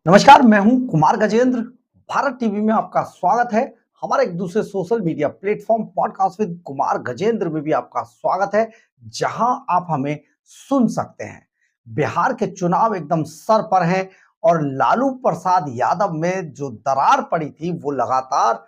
नमस्कार, मैं हूं कुमार गजेंद्र। भारत टीवी में आपका स्वागत है। हमारे एक दूसरे social media platform podcast with Kumar Gajendra में भी आपका स्वागत है, जहां आप हमें सुन सकते हैं। बिहार के चुनाव एकदम सर पर हैं और लालू प्रसाद यादव में जो दरार पड़ी थी वो लगातार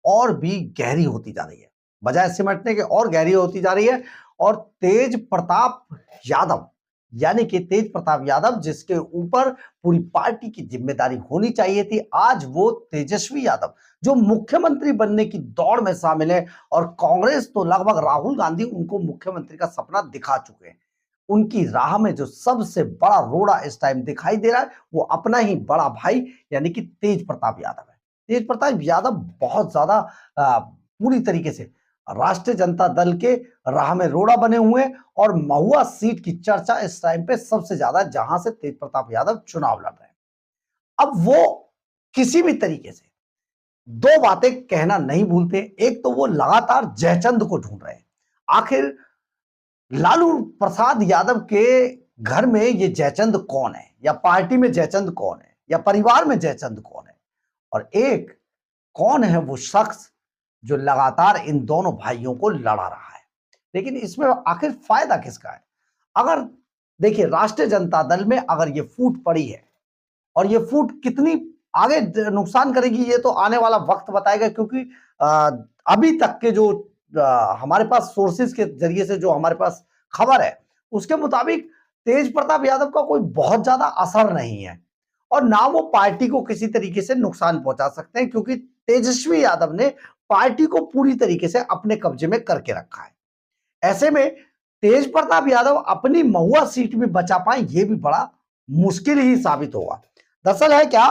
और भी गहरी होती जा रही है, बजाय सिमटने के और गहरी होती जा रही है। और तेज प्रताप यादव यानी कि तेज प्रताप यादव जिसके ऊपर पूरी पार्टी की जिम्मेदारी होनी चाहिए थी, आज वो तेजस्वी यादव जो मुख्यमंत्री बनने की दौड़ में शामिल है। और कांग्रेस तो लगभग राहुल गांधी उनको मुख्यमंत्री का सपना दिखा चुके हैं। उनकी राह में जो सबसे बड़ा रोड़ा इस टाइम दिखाई दे रहा है वो अपना ही बड़ा भाई यानी कि तेज प्रताप यादव है। तेज प्रताप यादव बहुत ज्यादा पूरी तरीके से राष्ट्रीय जनता दल के राह में रोड़ा बने हुए हैं और महुआ सीट की चर्चा इस टाइम पे सबसे ज्यादा, जहां से तेज प्रताप यादव चुनाव लड़ रहे हैं। अब वो किसी भी तरीके से दो बातें कहना नहीं भूलते। एक तो वो लगातार जयचंद को ढूंढ रहे हैं। आखिर लालू प्रसाद यादव के घर में ये जयचंद कौन है, या पार्टी में जयचंद कौन है, या परिवार में जयचंद कौन है, और एक कौन है वो शख्स जो लगातार इन दोनों भाइयों को लड़ा रहा है। लेकिन इसमें आखिर फायदा किसका है? अगर देखिए, राष्ट्रीय जनता दल में अगर ये फूट पड़ी है और ये फूट कितनी आगे नुकसान करेगी ये तो आने वाला वक्त बताएगा, क्योंकि अभी तक के जो हमारे पास सोर्सेज के जरिए से जो हमारे पास खबर है उसके मुताबिक तेज प्रताप यादव का कोई बहुत ज्यादा असर नहीं है और ना वो पार्टी को किसी तरीके से नुकसान पहुंचा सकते हैं, क्योंकि तेजस्वी यादव ने पार्टी को पूरी तरीके से अपने कब्जे में करके रखा है। ऐसे में तेज प्रताप यादव अपनी महुआ सीट भी बचा पाए ये भी बड़ा मुश्किल ही साबित होगा। दरअसल है क्या,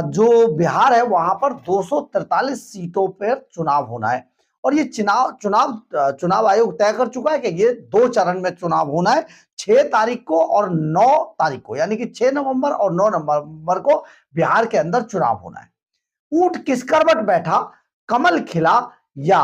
जो बिहार है वहां पर 243 सीटों पर चुनाव होना है और ये चुनाव आयोग तय कर चुका है कि ये 2 चरण में चुनाव होना है, 6 तारीख को और 9 तारीख को, यानी कि 6 नवंबर और 9 नवंबर को बिहार के अंदर चुनाव होना है। ऊंट किस करवट बैठा, कमल खिला या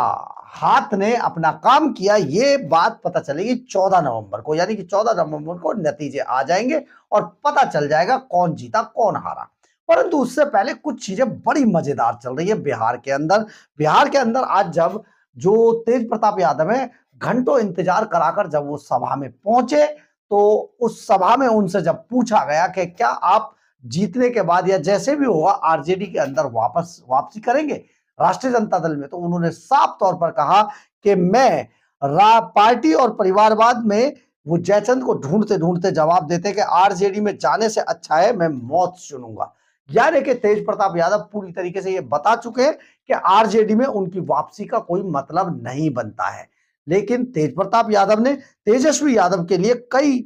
हाथ ने अपना काम किया, ये बात पता चलेगी 14 नवंबर को, यानी कि 14 नवंबर को नतीजे आ जाएंगे और पता चल जाएगा कौन जीता कौन हारा। परंतु उससे पहले कुछ चीजें बड़ी मजेदार चल रही है बिहार के अंदर। बिहार के अंदर आज जब जो तेज प्रताप यादव है, घंटों इंतजार कराकर जब वो सभा में पहुंचे तो उस सभा में उनसे जब पूछा गया कि क्या आप जीतने के बाद या जैसे भी होगा आरजेडी के अंदर वापसी करेंगे राष्ट्रीय जनता दल में, तो उन्होंने साफ तौर पर कहा कि मैं पार्टी और परिवारवाद में वो जयचंद को ढूंढते ढूंढते जवाब देते कि आरजेडी में जाने से अच्छा है मैं मौत चुनूंगा। यानी कि तेज प्रताप यादव पूरी तरीके से ये बता चुके हैं कि आरजेडी में उनकी वापसी का कोई मतलब नहीं बनता है। लेकिन तेज प्रताप यादव ने तेजस्वी यादव के लिए कई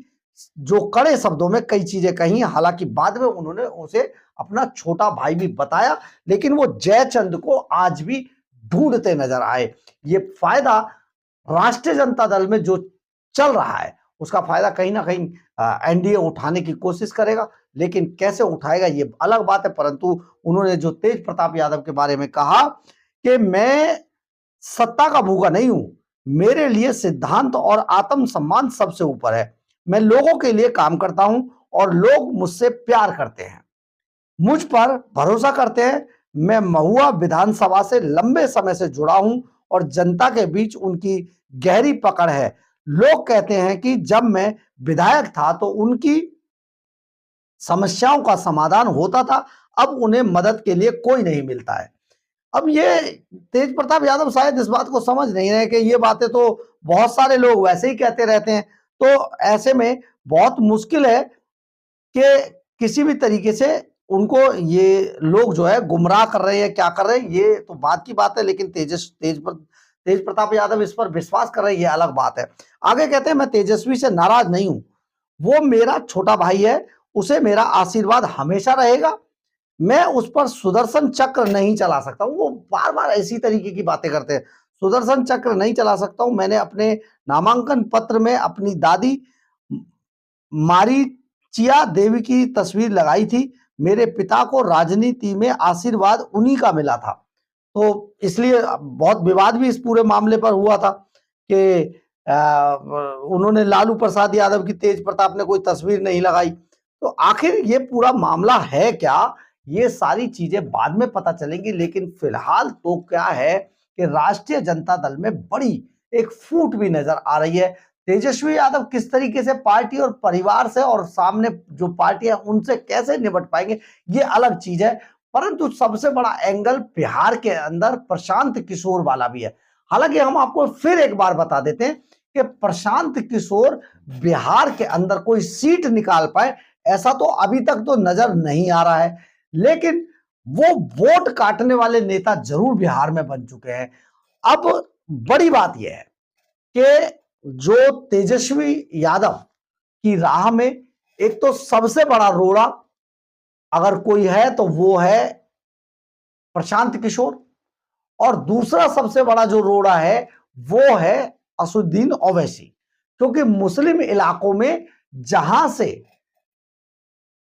जो कड़े शब्दों में कई चीजें कही, हालांकि बाद में उन्होंने उसे अपना छोटा भाई भी बताया, लेकिन वो जयचंद को आज भी ढूंढते नजर आए। ये फायदा राष्ट्रीय जनता दल में जो चल रहा है उसका फायदा कहीं ना कहीं एनडीए उठाने की कोशिश करेगा, लेकिन कैसे उठाएगा ये अलग बात है। परंतु उन्होंने जो तेज प्रताप यादव के बारे में कहा कि मैं सत्ता का भूखा नहीं हूं, मेरे लिए सिद्धांत और आत्मसम्मान सबसे ऊपर है, मैं लोगों के लिए काम करता हूं और लोग मुझसे प्यार करते हैं, मुझ पर भरोसा करते हैं। मैं महुआ विधानसभा से लंबे समय से जुड़ा हूं और जनता के बीच उनकी गहरी पकड़ है। लोग कहते हैं कि जब मैं विधायक था तो उनकी समस्याओं का समाधान होता था, अब उन्हें मदद के लिए कोई नहीं मिलता है। अब ये तेज प्रताप यादव शायद इस बात को समझ नहीं रहे कि ये बातें तो बहुत सारे लोग वैसे ही कहते रहते हैं, तो ऐसे में बहुत मुश्किल है कि किसी भी तरीके से उनको ये लोग जो है गुमराह कर रहे हैं, क्या कर रहे हैं ये तो बात की बात है, लेकिन तेज प्रताप यादव इस पर विश्वास कर रहे हैं ये अलग बात है। आगे कहते हैं मैं तेजस्वी से नाराज नहीं हूं, वो मेरा छोटा भाई है, उसे मेरा आशीर्वाद हमेशा रहेगा, मैं उस पर सुदर्शन चक्र नहीं चला सकता हूं। वो बार बार ऐसी तरीके की बातें करते हैं, सुदर्शन चक्र नहीं चला सकता हूं, मैंने अपने नामांकन पत्र में अपनी दादी मारीचिया देवी की तस्वीर लगाई थी, मेरे पिता को राजनीति में आशीर्वाद उन्हीं का मिला था। तो इसलिए बहुत विवाद भी इस पूरे मामले पर हुआ था कि उन्होंने लालू प्रसाद यादव की तेज प्रताप ने कोई तस्वीर नहीं लगाई। तो आखिर ये पूरा मामला है क्या, ये सारी चीजें बाद में पता चलेंगी, लेकिन फिलहाल तो क्या है कि राष्ट्रीय जनता दल में बड़ी एक फूट भी नजर आ रही है। तेजस्वी यादव किस तरीके से पार्टी और परिवार से और सामने जो पार्टी है उनसे कैसे निपट पाएंगे, ये अलग चीज है। परंतु सबसे बड़ा एंगल बिहार के अंदर प्रशांत किशोर वाला भी है। हालांकि हम आपको फिर एक बार बता देते हैं कि प्रशांत किशोर बिहार के अंदर कोई सीट निकाल पाए ऐसा तो अभी तक तो नजर नहीं आ रहा है, लेकिन वो वोट काटने वाले नेता जरूर बिहार में बन चुके हैं। अब बड़ी बात यह है कि जो तेजस्वी यादव की राह में एक तो सबसे बड़ा रोड़ा अगर कोई है तो वो है प्रशांत किशोर, और दूसरा सबसे बड़ा जो रोड़ा है वो है असुद्दीन ओवैसी। क्योंकि मुस्लिम इलाकों में जहां से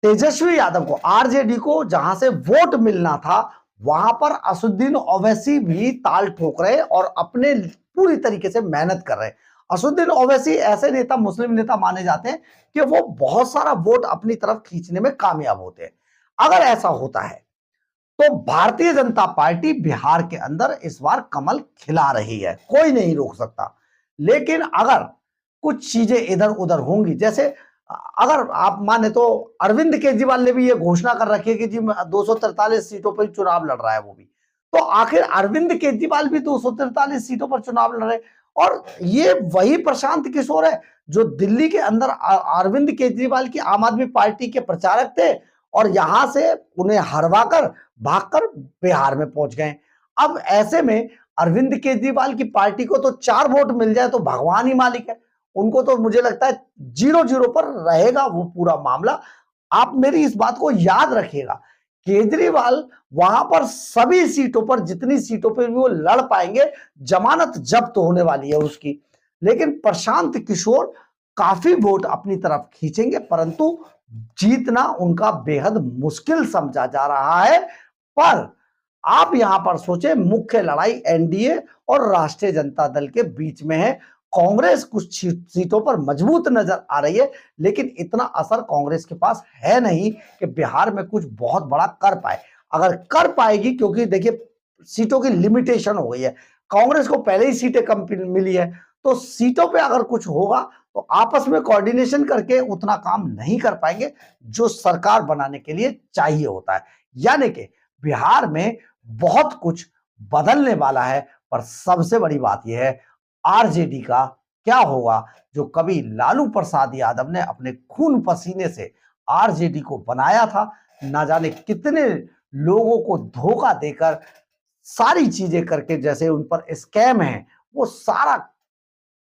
तेजस्वी यादव को, आरजेडी को जहां से वोट मिलना था, वहां पर असुद्दीन ओवैसी भी ताल ठोक रहे और अपने पूरी तरीके से मेहनत कर रहे हैं। असुद्दीन ओवैसी ऐसे नेता, मुस्लिम नेता माने जाते हैं कि वो बहुत सारा वोट अपनी तरफ खींचने में कामयाब होते हैं। अगर ऐसा होता है तो भारतीय जनता पार्टी बिहार के अंदर इस बार कमल खिला रही है, कोई नहीं रोक सकता। लेकिन अगर कुछ चीजें इधर उधर होंगी, जैसे अगर आप माने तो अरविंद केजरीवाल ने भी ये घोषणा कर रखी है कि जी 243 सीटों पर चुनाव लड़ रहा है वो भी, तो आखिर अरविंद केजरीवाल भी 243 सीटों पर चुनाव लड़ रहे हैं। और ये वही प्रशांत किशोर है जो दिल्ली के अंदर अरविंद केजरीवाल की आम आदमी पार्टी के प्रचारक थे और यहां से उन्हें हरवाकर भागकर बिहार में पहुंच गए। अब ऐसे में अरविंद केजरीवाल की पार्टी को तो 4 वोट मिल जाए तो भगवान ही मालिक है, उनको तो मुझे लगता है 0-0 पर रहेगा वो पूरा मामला। आप मेरी इस बात को याद रखिएगा, केजरीवाल वहां पर सभी सीटों पर, जितनी सीटों पर भी वो लड़ पाएंगे, जमानत जब्त होने वाली है उसकी। लेकिन प्रशांत किशोर काफी वोट अपनी तरफ खींचेंगे, परंतु जीतना उनका बेहद मुश्किल समझा जा रहा है। पर आप यहां पर सोचे, मुख्य लड़ाई एनडीए और राष्ट्रीय जनता दल के बीच में है। कांग्रेस कुछ सीटों पर मजबूत नजर आ रही है, लेकिन इतना असर कांग्रेस के पास है नहीं कि बिहार में कुछ बहुत बड़ा कर पाए। अगर कर पाएगी, क्योंकि देखिए सीटों की लिमिटेशन हो गई है, कांग्रेस को पहले ही सीटें कम मिली है, तो सीटों पे अगर कुछ होगा तो आपस में कोऑर्डिनेशन करके उतना काम नहीं कर पाएंगे जो सरकार बनाने के लिए चाहिए होता है। यानी कि बिहार में बहुत कुछ बदलने वाला है। पर सबसे बड़ी बात यह है, आरजेडी का क्या होगा, जो कभी लालू प्रसाद यादव ने अपने खून पसीने से आरजेडी को बनाया था, ना जाने कितने लोगों को धोखा देकर, सारी चीजें करके, जैसे उन पर स्कैम है वो सारा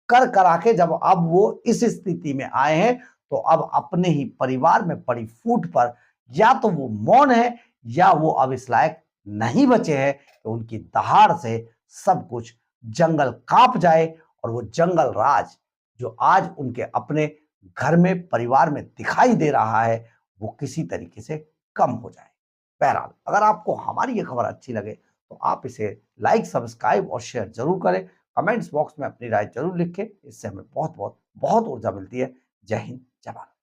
कर करा के जब अब वो इस स्थिति में आए हैं, तो अब अपने ही परिवार में पड़ी फूट पर या तो वो मौन है या वो अब इस लायक नहीं बचे हैं कि उनकी दहाड़ से सब कुछ जंगल कांप जाए और वो जंगल राज जो आज उनके अपने घर में, परिवार में दिखाई दे रहा है, वो किसी तरीके से कम हो जाए। बहरहाल, अगर आपको हमारी ये खबर अच्छी लगे तो आप इसे लाइक, सब्सक्राइब और शेयर जरूर करें। कमेंट्स बॉक्स में अपनी राय जरूर लिखें, इससे हमें बहुत बहुत बहुत ऊर्जा मिलती है। जय हिंद, जय भारत।